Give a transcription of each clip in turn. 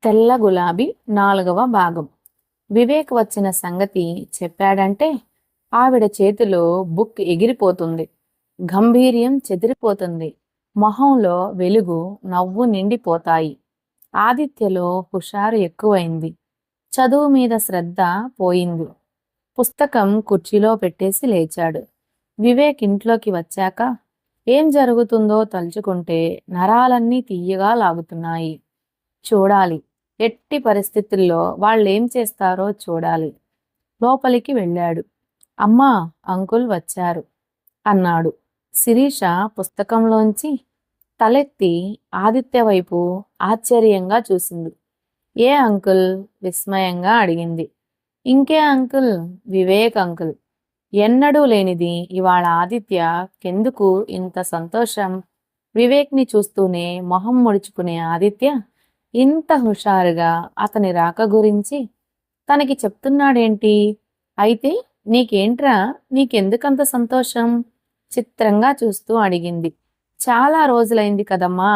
తెల్ల గులాబీ 4వ భాగం. వివేక్ వచ్చిన సంగతి చెప్పాడంటే ఆవిడ చేతిలో బుక్ ఎగిరిపోతుంది. గంభీర్యం చెదిరిపోతుంది. మొహంలో వెలుగు, నవ్వు నిండిపోతాయి. ఆదిత్యలో హుషారు ఎక్కువైంది. చదువు మీద శ్రద్ధ పోయింది. పుస్తకం కుర్చీలో పెట్టేసి లేచాడు. వివేక్ ఇంట్లోకి వచ్చాక ఏం జరుగుతుందో తలుచుకుంటే నరాలన్నీ తీయగా లాగుతున్నాయి. చూడాలి, ఎట్టి పరిస్థితుల్లో వాళ్ళేం చేస్తారో చూడాలి. లోపలికి వెళ్ళాడు. అమ్మా, అంకుల్ వచ్చారు అన్నాడు. శిరీష పుస్తకంలోంచి తలెత్తి ఆదిత్య వైపు ఆశ్చర్యంగా చూసింది. ఏ అంకుల్? విస్మయంగా అడిగింది. ఇంకే అంకుల్, వివేక్ అంకుల్. ఎన్నడూ లేనిది ఇవాళ ఆదిత్యకెందుకు ఇంత సంతోషం? వివేక్ని చూస్తూనే మొహం ముడుచుకునే ఆదిత్య ఇంత హుషారుగా అతని రాక గురించి తనకి చెప్తున్నాడేంటి? అయితే నీకేంట్రా, నీకెందుకంత సంతోషం? చిత్రంగా చూస్తూ అడిగింది. చాలా రోజులైంది కదమ్మా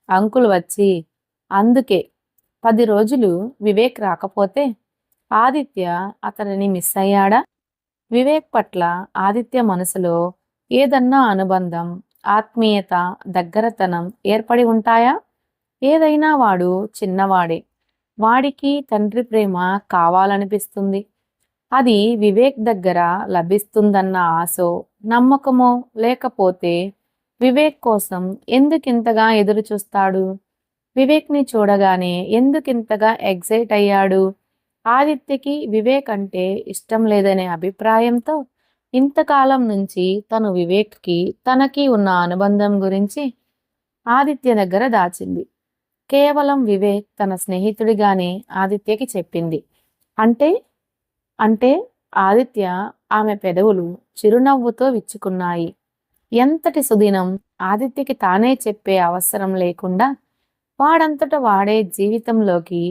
అంకుల్ వచ్చి, అందుకే. 10 రోజులు వివేక్ రాకపోతే ఆదిత్య అతనిని మిస్ అయ్యాడా? వివేక్ పట్ల ఆదిత్య మనసులో ఏదన్నా అనుబంధం, ఆత్మీయత, దగ్గరతనం ఏర్పడి ఉంటాయా? ఏదైనా వాడు చిన్నవాడే. వాడికి తండ్రి ప్రేమ కావాలనిపిస్తుంది. అది వివేక్ దగ్గర లభిస్తుందన్న ఆశో, నమ్మకమో లేకపోతే వివేక్ కోసం ఎందుకింతగా ఎదురు చూస్తాడు? వివేక్ని చూడగానే ఎందుకింతగా ఎగ్జైట్ అయ్యాడు? ఆదిత్యకి వివేక్ అంటే ఇష్టం లేదనే అభిప్రాయంతో ఇంతకాలం నుంచి తను వివేక్కి తనకి ఉన్న అనుబంధం గురించి ఆదిత్య దగ్గర దాచింది. కేవలం వివేక్ తన స్నేహితుడిగానే ఆదిత్యకి చెప్పింది. అంటే అంటే ఆదిత్య ఆమె పెదవులు చిరునవ్వుతో విచ్చుకున్నాయి. ఎంతటి సుదినం ఆదిత్యకి తానే చెప్పే అవసరం లేకుండా వాడంతట వాడే జీవితంలోకి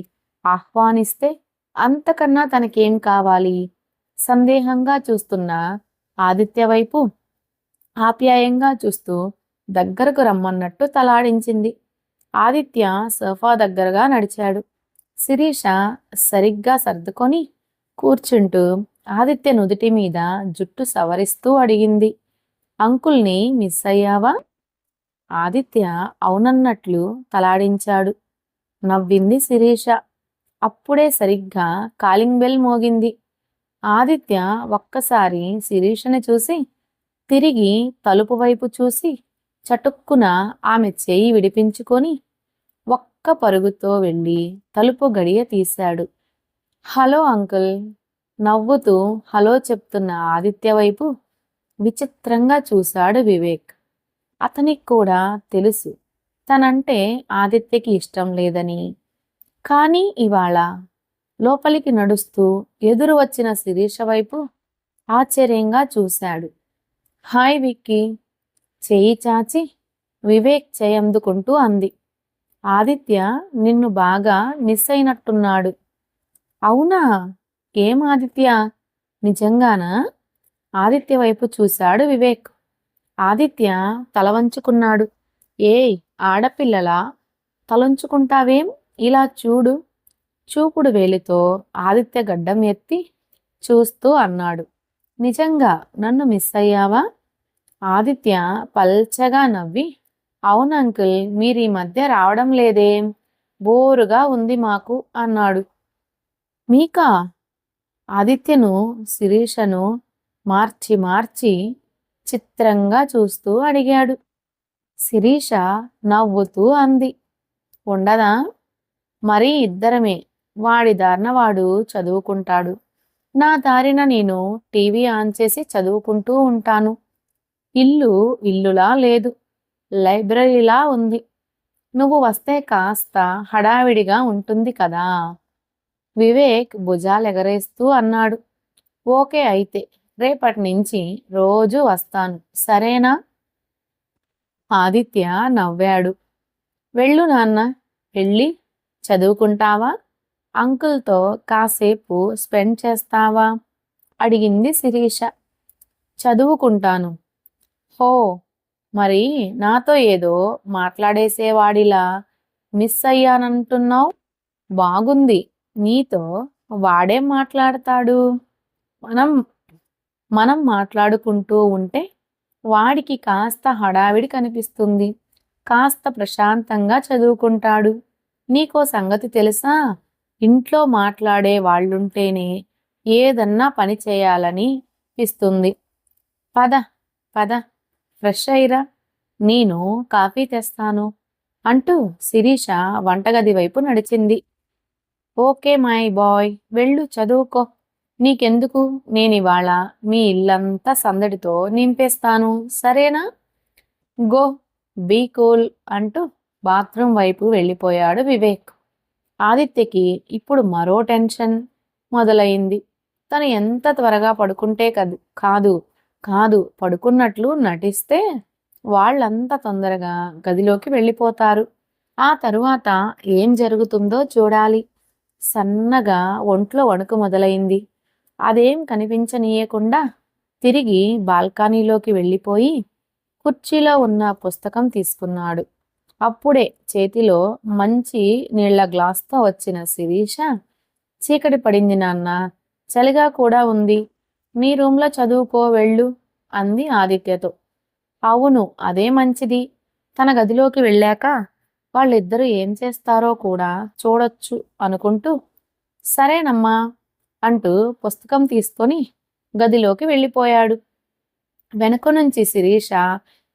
ఆహ్వానిస్తే అంతకన్నా తనకేం కావాలి? సందేహంగా చూస్తున్న ఆదిత్య వైపు ఆప్యాయంగా చూస్తూ దగ్గరకు రమ్మన్నట్టు తలాడించింది. ఆదిత్య సోఫా దగ్గరగా నడిచాడు. శిరీష సరిగ్గా సర్దుకొని కూర్చుంటూ ఆదిత్య నుదుటి మీద జుట్టు సవరిస్తూ అడిగింది. అంకుల్ని మిస్ అయ్యావా? ఆదిత్య అవునన్నట్లు తలాడించాడు. నవ్వింది శిరీష. అప్పుడే సరిగ్గా కాలింగ్ బెల్ మోగింది. ఆదిత్య ఒక్కసారి శిరీషని చూసి తిరిగి తలుపు వైపు చూసి చటుక్కున ఆమె చేయి విడిపించుకొని ఒక్క పరుగుతో వెళ్ళి తలుపు గడియ తీశాడు. Hello uncle. నవ్వుతూ హలో చెప్తున్న ఆదిత్య వైపు విచిత్రంగా చూశాడు వివేక్. అతనికి కూడా తెలుసు తనంటే ఆదిత్యకి ఇష్టం లేదని. కానీ ఇవాళ లోపలికి నడుస్తూ ఎదురు వచ్చిన శిరీష వైపు ఆశ్చర్యంగా చూశాడు. హాయ్ విక్కీ, చేయి చాచి వివేక్ చేయందుకుంటూ అంది. ఆదిత్య నిన్ను బాగా మిస్ అయినట్టున్నాడు. అవునా? ఏం ఆదిత్య, నిజంగానా? ఆదిత్య వైపు చూశాడు వివేక్. ఆదిత్య తల వంచుకున్నాడు. ఏయ్ ఆడపిల్లలా తలంచుకుంటావేం? ఇలా చూడు. చూపుడు వేలితో ఆదిత్య గడ్డం ఎత్తి చూస్తూ అన్నాడు. నిజంగా నన్ను మిస్ అయ్యావా? ఆదిత్య పల్చగా నవ్వి అవునంకుల్, మీరీ మధ్య రావడం లేదేం? బోరుగా ఉంది మాకు అన్నాడు. మీకా? ఆదిత్యను శిరీషను మార్చి మార్చి చిత్రంగా చూస్తూ అడిగాడు. శిరీష నవ్వుతూ అంది. ఉండదా? మరీ ఇద్దరమే. వాడి దారిన వాడు చదువుకుంటాడు. నా దారిన నేను టీవీ ఆన్ చేసి చదువుకుంటూ ఉంటాను. ఇల్లు ఇల్లులా లేదు, లైబ్రరీలా ఉంది. నువ్వు వస్తే కాస్త హడావిడిగా ఉంటుంది కదా. వివేక్ భుజాలెగరేస్తూ అన్నాడు. ఓకే, అయితే రేపటి నుంచి రోజు వస్తాను, సరేనా? ఆదిత్య నవ్వాడు. వెళ్ళు నాన్న, వెళ్ళి చదువుకుంటావా? అంకుల్తో కాసేపు స్పెండ్ చేస్తావా? అడిగింది శిరీష. చదువుకుంటాను. హో, మరి నాతో ఏదో మాట్లాడేసేవాడిలా మిస్ అయ్యానంటున్నావు? బాగుంది. నీతో వాడేం మాట్లాడతాడు? మనం మనం మాట్లాడుకుంటూ ఉంటే వాడికి కాస్త హడావిడి కనిపిస్తుంది. కాస్త ప్రశాంతంగా చదువుకుంటాడు. నీకో సంగతి తెలుసా? ఇంట్లో మాట్లాడే వాళ్ళుంటేనే ఏదన్నా పని చేయాలని పిస్తుంది. పద పద ఫ్రెష్ అయ్యిరా, నేను కాఫీ తెస్తాను అంటూ శిరీష వంటగది వైపు నడిచింది. ఓకే మై బాయ్, వెళ్ళు చదువుకో. నీకెందుకు, నేనివాళ మీ ఇల్లంతా సందడితో నింపేస్తాను, సరేనా? గో, బీ కూల్ అంటూ బాత్రూం వైపు వెళ్ళిపోయాడు వివేక్. ఆదిత్యకి ఇప్పుడు మరో టెన్షన్ మొదలయింది. తను ఎంత త్వరగా పడుకుంటే కాదు కాదు పడుకున్నట్లు నటిస్తే వాళ్ళంత తొందరగా గదిలోకి వెళ్ళిపోతారు. ఆ తరువాత ఏం జరుగుతుందో చూడాలి. సన్నగా ఒంట్లో వణుకు మొదలైంది. అదేం కనిపించనీయకుండా తిరిగి బాల్కనీలోకి వెళ్ళిపోయి కుర్చీలో ఉన్న పుస్తకం తీసుకున్నాడు. అప్పుడే చేతిలో మంచి నీళ్ల గ్లాస్తో వచ్చిన శిరీష, చీకటి పడింది నాన్న, చలిగా కూడా ఉంది, నీ రూంలో చదువుకో వెళ్ళు అంది ఆదిత్యతో. అవును, అదే మంచిది. తన గదిలోకి వెళ్ళాక వాళ్ళిద్దరూ ఏం చేస్తారో కూడా చూడొచ్చు అనుకుంటూ సరేనమ్మా అంటూ పుస్తకం తీసుకొని గదిలోకి వెళ్ళిపోయాడు. వెనక నుంచి శిరీష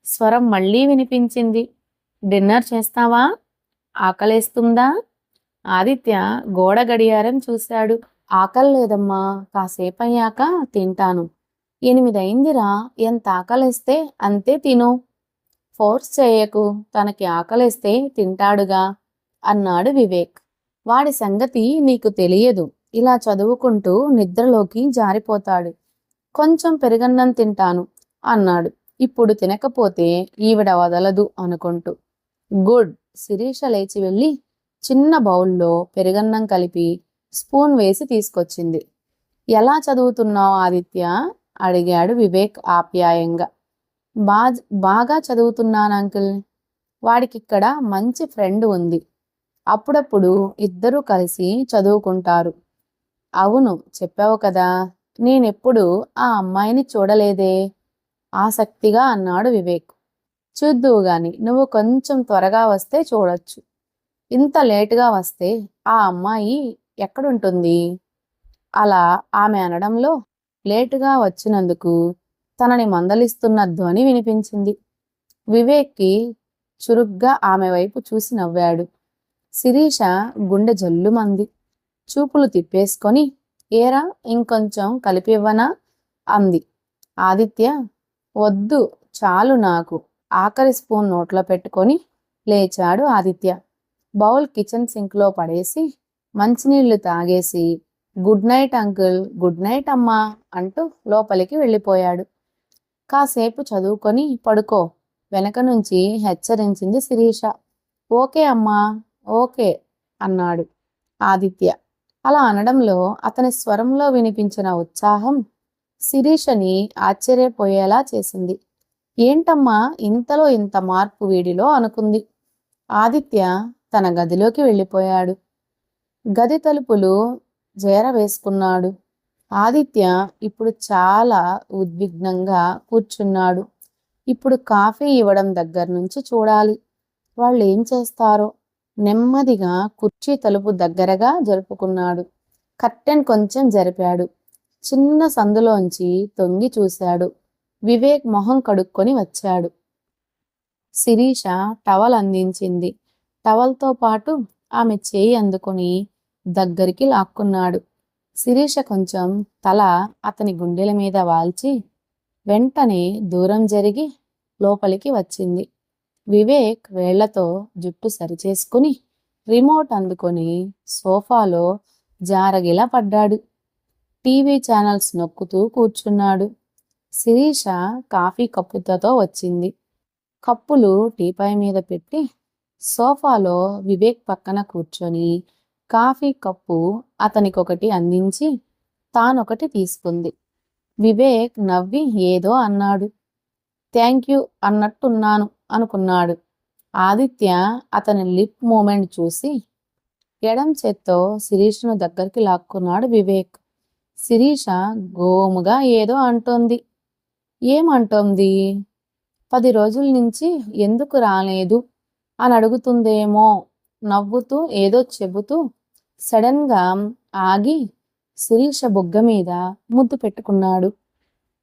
స్వరం మళ్ళీ వినిపించింది. డిన్నర్ చేస్తావా? ఆకలేస్తుందా? ఆదిత్య గోడ గడియారం చూశాడు. ఆకల్లేదమ్మా, కాసేపయ్యాక తింటాను. 8 అయిందిరా, ఎంత ఆకలేస్తే అంతే తిను. ఫోర్స్ చేయకు, తనకి ఆకలేస్తే తింటాడుగా అన్నాడు వివేక్. వాడి సంగతి నీకు తెలియదు. ఇలా చదువుకుంటూ నిద్రలోకి జారిపోతాడు. కొంచెం పెరుగన్నం తింటాను అన్నాడు. ఇప్పుడు తినకపోతే ఈవిడ వదలదు అనుకుంటూ. గుడ్. శిరీష లేచి వెళ్ళి చిన్న బౌల్లో పెరుగన్నం కలిపి స్పూన్ వేసి తీసుకొచ్చింది. ఎలా చదువుతున్నావు ఆదిత్య? అడిగాడు వివేక్ ఆప్యాయంగా. బాగా చదువుతున్నాను అంకుల్. వాడికిక్కడ మంచి ఫ్రెండ్ ఉంది. అప్పుడప్పుడు ఇద్దరూ కలిసి చదువుకుంటారు. అవును, చెప్పావు కదా. నేనెప్పుడు ఆ అమ్మాయిని చూడలేదే ఆసక్తిగా అన్నాడు వివేక్. చూద్దువు గాని, నువ్వు కొంచెం త్వరగా వస్తే చూడొచ్చు. ఇంత లేటుగా వస్తే ఆ అమ్మాయి ఎక్కడుంటుంది? అలా ఆమె అనడంలో లేటుగా వచ్చినందుకు తనని మందలిస్తున్న ధ్వని వినిపించింది. వివేక్కి చురుగ్గా ఆమె వైపు చూసి నవ్వాడు. శిరీష గుండె జల్లుమంది. చూపులు తిప్పేసుకొని ఏరా, ఇంకొంచెం కలిపివ్వనా అంది. ఆదిత్య వద్దు, చాలు నాకు. ఆఖరి స్పూన్ నోట్లో పెట్టుకొని లేచాడు ఆదిత్య. బౌల్ కిచెన్ సింక్లో పడేసి మంచినీళ్లు తాగేసి good night uncle, good night అమ్మా అంటూ లోపలికి వెళ్ళిపోయాడు. కాసేపు చదువుకొని పడుకో, వెనక నుంచి హెచ్చరించింది శిరీష. ఓకే అమ్మా, ఓకే అన్నాడు ఆదిత్య. అలా అనడంలో అతని స్వరంలో వినిపించిన ఉత్సాహం శిరీషని ఆశ్చర్యపోయేలా చేసింది. ఏంటమ్మా ఇంతలో ఇంత మార్పు వీడిలో అనుకుంది. ఆదిత్య తన గదిలోకి వెళ్ళిపోయాడు. గది తలుపులు వేసుకున్నాడు. ఆదిత్య ఇప్పుడు చాలా ఉద్విగ్నంగా కూర్చున్నాడు. ఇప్పుడు కాఫీ ఇవ్వడం దగ్గర నుంచి చూడాలి. వాళ్ళు ఏం చేస్తారో. నెమ్మదిగా కుర్చీ తలుపు దగ్గరగా జరుపుకున్నాడు. కర్టెన్ కొంచెం జరిపాడు. చిన్న సందులోంచి తొంగి చూశాడు. వివేక్ మొహం కడుక్కొని వచ్చాడు. శిరీష టవల్ అందించింది. టవల్తో పాటు ఆమె చేయి అందుకొని దగ్గరికి లాక్కున్నాడు. శిరీష కొంచెం తల అతని గుండెల మీద వాల్చి వెంటనే దూరం జరిగి లోపలికి వచ్చింది. వివేక్ వేళ్లతో జుట్టు సరిచేసుకుని రిమోట్ అందుకొని సోఫాలో జారగిలా పడ్డాడు. టీవీ ఛానల్స్ నొక్కుతూ కూర్చున్నాడు. శిరీష కాఫీ కప్పుతో వచ్చింది. కప్పులు టీపాయ్ మీద పెట్టి సోఫాలో వివేక్ పక్కన కూర్చొని కాఫీ కప్పు అతనికొకటి అందించి తానొకటి తీసుకుంది. వివేక్ నవ్వి ఏదో అన్నాడు. థ్యాంక్ యూ అన్నట్టున్నాను అనుకున్నాడు. ఆదిత్య అతని లిప్ మూమెంట్ చూసి ఎడం చేత్తో శిరీషను దగ్గరికి లాక్కున్నాడు వివేక్. శిరీష గోముగా ఏదో అంటోంది. ఏమంటోంది? 10 రోజుల నుంచి ఎందుకు రాలేదు అని అడుగుతుందేమో. నవ్వుతూ ఏదో చెబుతూ సడన్గా ఆగి శిరీష బుగ్గ మీద ముద్దు పెట్టుకున్నాడు.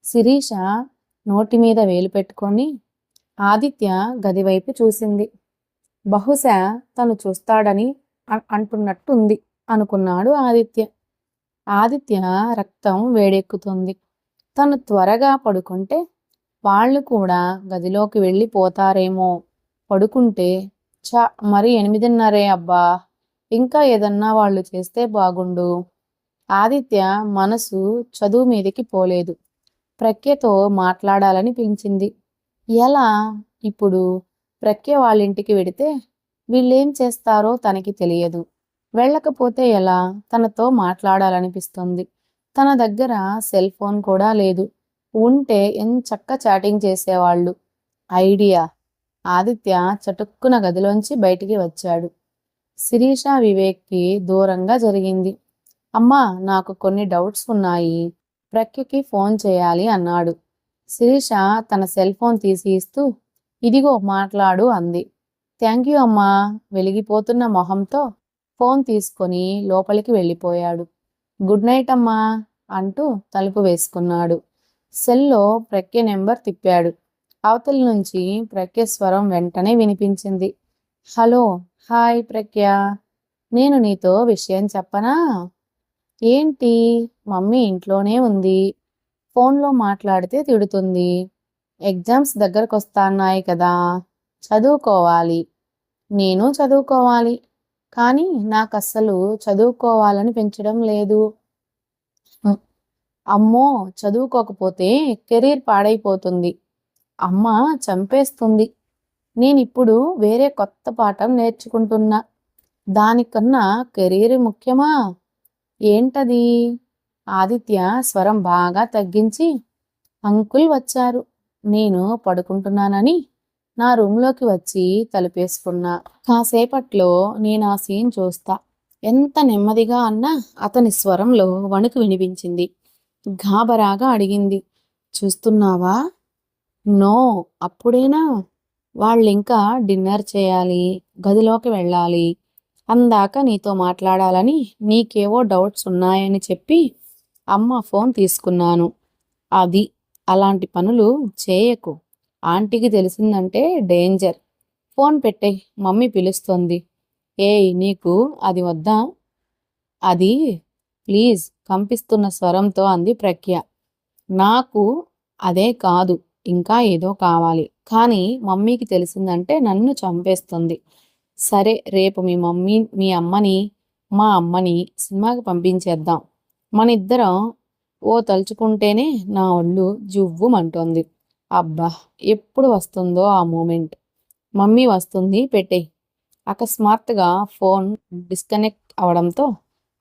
శిరీష నోటి మీద వేలు పెట్టుకొని ఆదిత్య గదివైపు చూసింది. బహుశా తను చూస్తాడని అంటున్నట్టుంది అనుకున్నాడు ఆదిత్య. ఆదిత్య రక్తం వేడెక్కుతుంది. తను త్వరగా పడుకుంటే వాళ్ళు కూడా గదిలోకి వెళ్ళిపోతారేమో. పడుకుంటే మరి 8:30 అబ్బా, ఇంకా ఏదన్నా వాళ్ళు చేస్తే బాగుండు. ఆదిత్య మనసు చదువు మీదకి పోలేదు. ప్రఖ్యతో మాట్లాడాలనిపించింది. ఎలా? ఇప్పుడు ప్రఖ్య వాళ్ళింటికి వెడితే వీళ్ళేం చేస్తారో తనకి తెలియదు. వెళ్ళకపోతే ఎలా? తనతో మాట్లాడాలనిపిస్తుంది. తన దగ్గర సెల్ ఫోన్ కూడా లేదు. ఉంటే ఎంచక్కా చాటింగ్ చేసేవాళ్ళు. ఐడియా. ఆదిత్య చటుక్కున గదిలోంచి బయటికి వచ్చాడు. శిరీష వివేక్కి దూరంగా జరిగింది. అమ్మా, నాకు కొన్ని డౌట్స్ ఉన్నాయి. ప్రఖ్యకి ఫోన్ చేయాలి అన్నాడు. శిరీష తన సెల్ ఫోన్ తీసి ఇస్తూ ఇదిగో మాట్లాడు అంది. థ్యాంక్ యూ అమ్మా. వెలిగిపోతున్న మొహంతో ఫోన్ తీసుకొని లోపలికి వెళ్ళిపోయాడు. గుడ్ నైట్ అమ్మా అంటూ తలుపు వేసుకున్నాడు. సెల్లో ప్రఖ్య నెంబర్ తిప్పాడు. అవతల నుంచి ప్రఖ్య స్వరం వెంటనే వినిపించింది. హలో. హాయ్ ప్రఖ్య, నేను నీతో విషయం చెప్పనా? ఏంటి? మమ్మీ ఇంట్లోనే ఉంది. ఫోన్లో మాట్లాడితే తిడుతుంది. ఎగ్జామ్స్ దగ్గరకొస్తాన్నాయి కదా, చదువుకోవాలి. నేను చదువుకోవాలి, కానీ నాకు అస్సలు చదువుకోవాలని పెంచడం లేదు. అమ్మో, చదువుకోకపోతే కెరీర్ పాడైపోతుంది. అమ్మ చంపేస్తుంది. నేనిప్పుడు వేరే కొత్త పాఠం నేర్చుకుంటున్నా. దానికన్నా కెరీర్ ముఖ్యమా? ఏంటది? ఆదిత్య స్వరం బాగా తగ్గించి అంకుల్ వచ్చారు. నేను పడుకుంటున్నానని నా రూంలోకి వచ్చి తలుపేసుకున్నా. కాసేపట్లో నేను ఆ సీన్ చూస్తా. ఎంత నెమ్మదిగా అన్నా అతని స్వరంలో వణుకు వినిపించింది. గాబరాగా అడిగింది, చూస్తున్నావా? నో. అప్పుడేనా? వాళ్ళింకా డిన్నర్ చేయాలి, గదిలోకి వెళ్ళాలి. అందాక నీతో మాట్లాడాలని, నీకేవో డౌట్స్ ఉన్నాయని చెప్పి అమ్మ ఫోన్ తీసుకున్నాను. అది. అలాంటి పనులు చేయకు. ఆంటీకి తెలిసిందంటే డేంజర్. ఫోన్ పెట్టేయ్, మమ్మీ పిలుస్తోంది. ఏయ్, నీకు అది వద్దా? అది ప్లీజ్ కంపిస్తున్న స్వరంతో అంది ప్రఖ్య. నాకు అదే కాదు, ఇంకా ఏదో కావాలి. కానీ మమ్మీకి తెలిసిందంటే నన్ను చంపేస్తుంది. సరే, రేపు మీ అమ్మని మా అమ్మని సినిమాకి పంపించేద్దాం. మనిద్దరం తలుచుకుంటేనే నా ఒళ్ళు జువ్వుమంటోంది. అబ్బా, ఎప్పుడు వస్తుందో ఆ మూమెంట్. మమ్మీ వస్తుంది, పెట్టేయ్. అకస్మాత్తుగా ఫోన్ డిస్కనెక్ట్ అవడంతో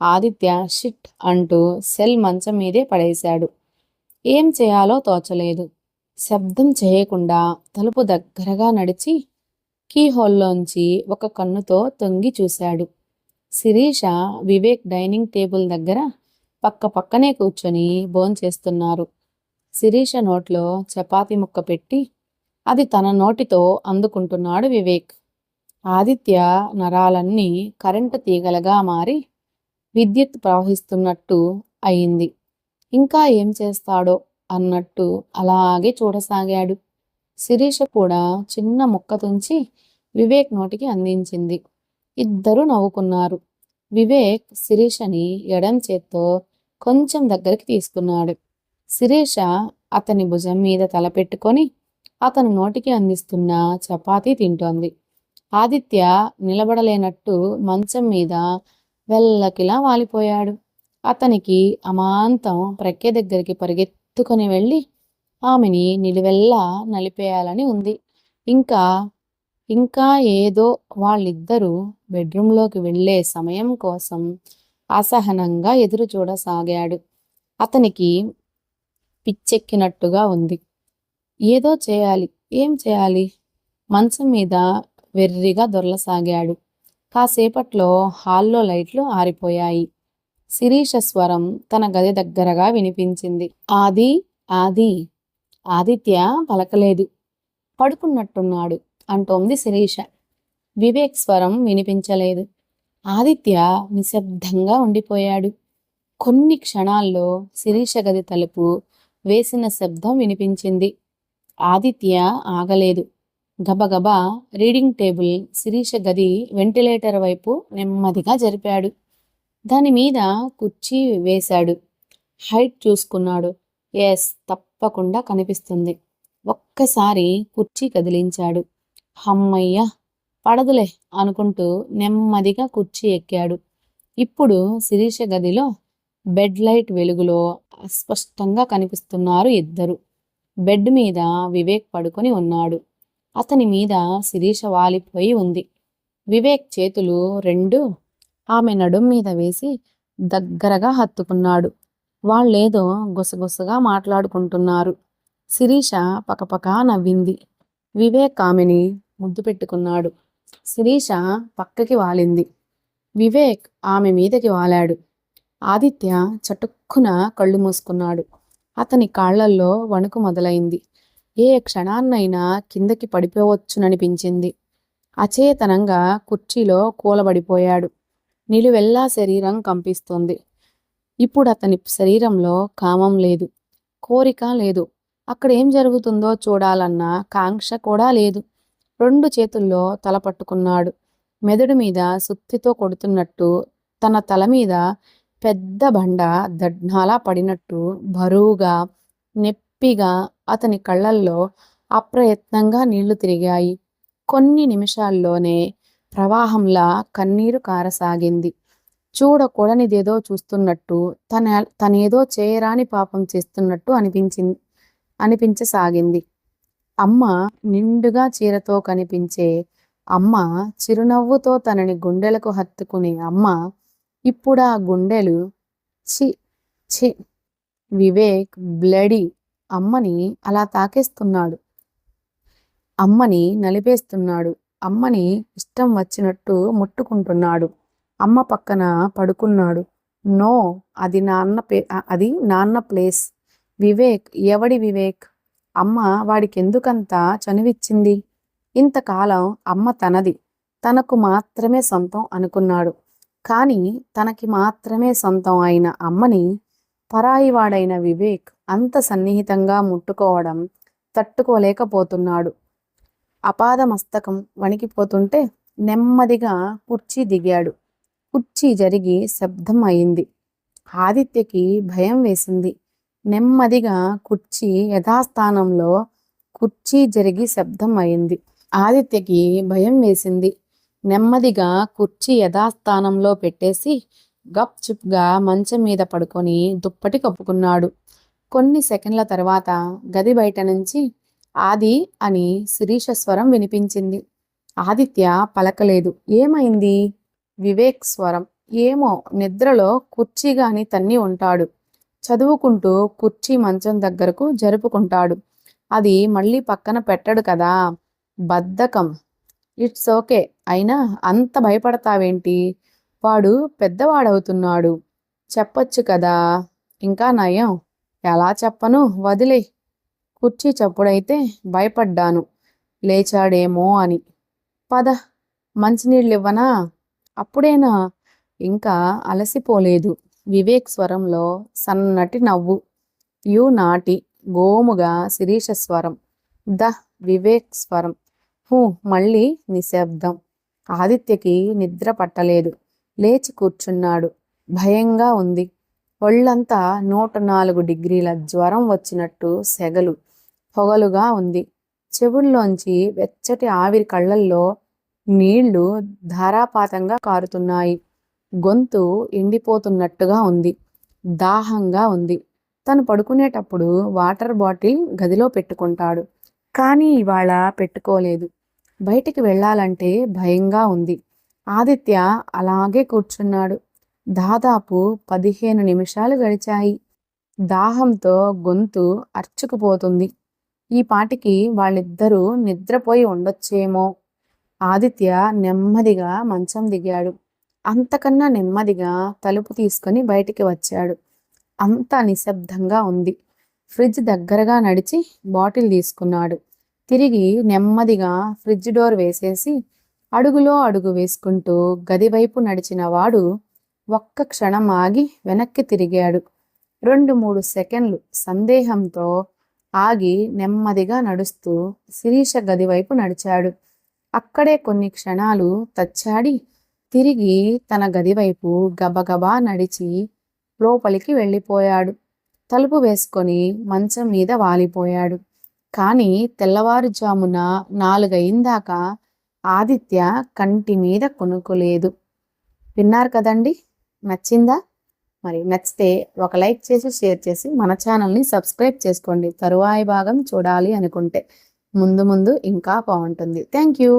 ఆదిత్య షిట్ అంటూ సెల్ మంచం మీదే పడేశాడు. ఏం చేయాలో తోచలేదు. శబ్దం చేయకుండా తలుపు దగ్గరగా నడిచి కీహోల్లోంచి ఒక కన్నుతో తొంగి చూశాడు. శిరీష, వివేక్ డైనింగ్ టేబుల్ దగ్గర పక్కనే కూర్చొని భోంచేస్తున్నారు. శిరీష నోట్లో చపాతీ ముక్క పెట్టి అది తన నోటితో అందుకుంటున్నాడు వివేక్. ఆదిత్య నరాలన్నీ కరెంటు తీగలుగా మారి విద్యుత్ ప్రవహిస్తున్నట్టు అయింది. ఇంకా ఏం చేస్తాడో అన్నట్టు అలాగే చూడసాగాడు. శిరీష కూడా చిన్న ముక్క తుంచి వివేక్ నోటికి అందించింది. ఇద్దరూ నవ్వుకున్నారు. వివేక్ శిరీషని ఎడం చేత్తో కొంచెం దగ్గరికి తీసుకున్నాడు. శిరీష అతని భుజం మీద తలపెట్టుకొని అతని నోటికి అందిస్తున్న చపాతీ తింటోంది. ఆదిత్య నిలబడలేనట్టు మంచం మీద వెల్లకిలా వాలిపోయాడు. అతనికి అమాంతం ప్రఖ్య దగ్గరికి పరిగెత్తుకొని వెళ్ళి ఆమెని నిలువెల్లా నలిపేయాలని ఉంది. ఇంకా ఏదో వాళ్ళిద్దరూ బెడ్రూంలోకి వెళ్లే సమయం కోసం అసహనంగా ఎదురు చూడసాగాడు. అతనికి పిచ్చెక్కినట్టుగా ఉంది. ఏదో చేయాలి. ఏం చేయాలి? మంచం మీద వెర్రిగా దొర్లసాగాడు. కాసేపట్లో హాల్లో లైట్లు ఆరిపోయాయి. శిరీష స్వరం తన గది దగ్గరగా వినిపించింది. ఆది, ఆది. ఆదిత్య పలకలేదు. పడుకున్నట్టున్నాడు అంటోంది శిరీష. వివేక్ స్వరం వినిపించలేదు. ఆదిత్య నిశ్శబ్దంగా ఉండిపోయాడు. కొన్ని క్షణాల్లో శిరీష గది తలుపు వేసిన శబ్దం వినిపించింది. ఆదిత్య ఆగలేదు. గబగబా రీడింగ్ టేబుల్ శిరీష గది వెంటిలేటర్ వైపు నెమ్మదిగా జరిపాడు. దాని మీద కుర్చీ వేశాడు. హైట్ చూసుకున్నాడు. ఎస్, తప్పకుండా కనిపిస్తుంది. ఒక్కసారి కుర్చీ కదిలించాడు. హమ్మయ్య, పడదులే అనుకుంటూ నెమ్మదిగా కుర్చీ ఎక్కాడు. ఇప్పుడు శిరీష గదిలో బెడ్ లైట్ వెలుగులో అస్పష్టంగా కనిపిస్తున్నారు ఇద్దరు. బెడ్ మీద వివేక్ పడుకొని ఉన్నాడు. అతని మీద శిరీష వాలిపోయి ఉంది. వివేక్ చేతులు రెండు ఆమె నడుం మీద వేసి దగ్గరగా హత్తుకున్నాడు. వాళ్ళేదో గుసగుసగా మాట్లాడుకుంటున్నారు. శిరీష పకపకా నవ్వింది. వివేక్ ఆమెని ముద్దు పెట్టుకున్నాడు. శిరీష పక్కకి వాలింది. వివేక్ ఆమె మీదకి వాలాడు. ఆదిత్య చటుక్కున కళ్ళు మూసుకున్నాడు. అతని కాళ్లల్లో వణుకు మొదలైంది. ఏ క్షణాన్నైనా కిందకి పడిపోవచ్చుననిపించింది. అచేతనంగా కుర్చీలో కూలబడిపోయాడు. నిలువెల్లా శరీరం కంపిస్తోంది. ఇప్పుడు అతని శరీరంలో కామం లేదు, కోరిక లేదు. అక్కడేం జరుగుతుందో చూడాలన్న కాంక్ష కూడా లేదు. రెండు చేతుల్లో తల పట్టుకున్నాడు. మెదడు మీద సుత్తితో కొడుతున్నట్టు, తన తల మీద పెద్ద బండ దడ్నాలా పడినట్టు బరువుగా, నెప్పిగా అతని కళ్ళల్లో అప్రయత్నంగా నీళ్లు తిరిగాయి. కొన్ని నిమిషాల్లోనే ప్రవాహంలా కన్నీరు కారసాగింది. చూడకూడనిదేదో చూస్తున్నట్టు, తనేదో చేయరాని పాపం చేస్తున్నట్టు అనిపించసాగింది. అమ్మ నిండుగా చీరతో కనిపించే అమ్మ, చిరునవ్వుతో తనని గుండెలకు హత్తుకునే అమ్మ, ఇప్పుడా గుండెలు చి చి. వివేక్ బ్లడీ అమ్మని అలా తాకేస్తున్నాడు. అమ్మని నలిపేస్తున్నాడు. అమ్మని ఇష్టం వచ్చినట్టు ముట్టుకుంటున్నాడు. అమ్మ పక్కన పడుకున్నాడు. నో, అది నాన్న ప్లేస్. వివేక్ ఎవడి వివేక్? అమ్మ వాడికెందుకంత చనువిచ్చింది? ఇంతకాలం అమ్మ తనది, తనకు మాత్రమే సొంతం అనుకున్నాడు. కానీ తనకి మాత్రమే సొంతం అయిన అమ్మని పరాయివాడైన వివేక్ అంత సన్నిహితంగా ముట్టుకోవడం తట్టుకోలేకపోతున్నాడు. అపాదమస్తకం వణికిపోతుంటే నెమ్మదిగా కుర్చీ దిగాడు. కుర్చీ జరిగి శబ్దం అయింది. ఆదిత్యకి భయం వేసింది. నెమ్మదిగా కుర్చీ యథాస్థానంలో కుర్చీ జరిగి శబ్దం అయింది. ఆదిత్యకి భయం వేసింది. నెమ్మదిగా కుర్చీ యథాస్థానంలో పెట్టేసి గప్ చుప్గా మంచం మీద పడుకొని దుప్పటి కప్పుకున్నాడు. కొన్ని సెకండ్ల తర్వాత గది బయట నుంచి ఆది అని శిరీష స్వరం వినిపించింది. ఆదిత్య పలకలేదు. ఏమైంది? వివేక్ స్వరం. ఏమో, నిద్రలో కుర్చీగాని తన్ని ఉంటాడు. చదువుకుంటూ కుర్చీ మంచం దగ్గరకు జరుపుకుంటాడు. అది మళ్ళీ పక్కన పెట్టడు కదా, బద్ధకం. It's okay. అయినా అంత భయపడతావేంటి? వాడు పెద్దవాడవుతున్నాడు, చెప్పొచ్చు కదా. ఇంకా నయం. ఎలా చెప్పను, వదిలే. కుర్చీ చప్పుడైతే భయపడ్డాను, లేచాడేమో అని. పద, మంచినీళ్ళివ్వనా? అప్పుడేనా? ఇంకా అలసిపోలేదు. వివేక్ స్వరంలో సన్నటి నవ్వు. యు నాటి. గోముగా శిరీష స్వరం. ద వివేక్ స్వరం. మళ్ళీ నిశ్శబ్దం. ఆదిత్యకి నిద్ర పట్టలేదు. లేచి కూర్చున్నాడు. భయంగా ఉంది. ఒళ్ళంతా 104 డిగ్రీల జ్వరం వచ్చినట్టు సెగలు, పొగలుగా ఉంది. చెవుల్లోంచి వెచ్చటి ఆవిరి, కళ్ళల్లో నీళ్లు ధారాపాతంగా కారుతున్నాయి. గొంతు ఎండిపోతున్నట్టుగా ఉంది. దాహంగా ఉంది. తను పడుకునేటప్పుడు వాటర్ బాటిల్ గదిలో పెట్టుకుంటాడు. కానీ ఇవాళ పెట్టుకోలేదు. బయటికి వెళ్ళాలంటే భయంగా ఉంది. ఆదిత్య అలాగే కూర్చున్నాడు. దాదాపు 15 నిమిషాలు గడిచాయి. దాహంతో గొంతు అర్చుకుపోతుంది. ఈ పాటికి వాళ్ళిద్దరూ నిద్రపోయి ఉండొచ్చేమో. ఆదిత్య నెమ్మదిగా మంచం దిగాడు. అంతకన్నా నెమ్మదిగా తలుపు తీసుకొని బయటికి వచ్చాడు. అంతా నిశ్శబ్దంగా ఉంది. ఫ్రిడ్జ్ దగ్గరగా నడిచి బాటిల్ తీసుకున్నాడు. తిరిగి నెమ్మదిగా ఫ్రిడ్జ్ డోర్ వేసేసి అడుగులో అడుగు వేసుకుంటూ గదివైపు నడిచిన వాడు ఒక్క క్షణం ఆగి వెనక్కి తిరిగాడు. 2-3 సెకండ్లు సందేహంతో ఆగి నెమ్మదిగా నడుస్తూ శిరీష గదివైపు నడిచాడు. అక్కడే కొన్ని క్షణాలు తచ్చాడి తిరిగి తన గదివైపు గబగబా నడిచి లోపలికి వెళ్ళిపోయాడు. తలుపు వేసుకొని మంచం మీద వాలిపోయాడు. కానీ తెల్లవారుజామున 4 అయిందాకా ఆదిత్య కంటి మీద కొనుక్కోలేదు. విన్నారు కదండి? నచ్చిందా? మరి నచ్చితే ఒక లైక్ చేసి షేర్ చేసి మన ఛానల్ని సబ్స్క్రైబ్ చేసుకోండి. తరువాయి భాగం చూడాలి అనుకుంటే ముందు ముందు ఇంకా బాగుంటుంది. Thank you.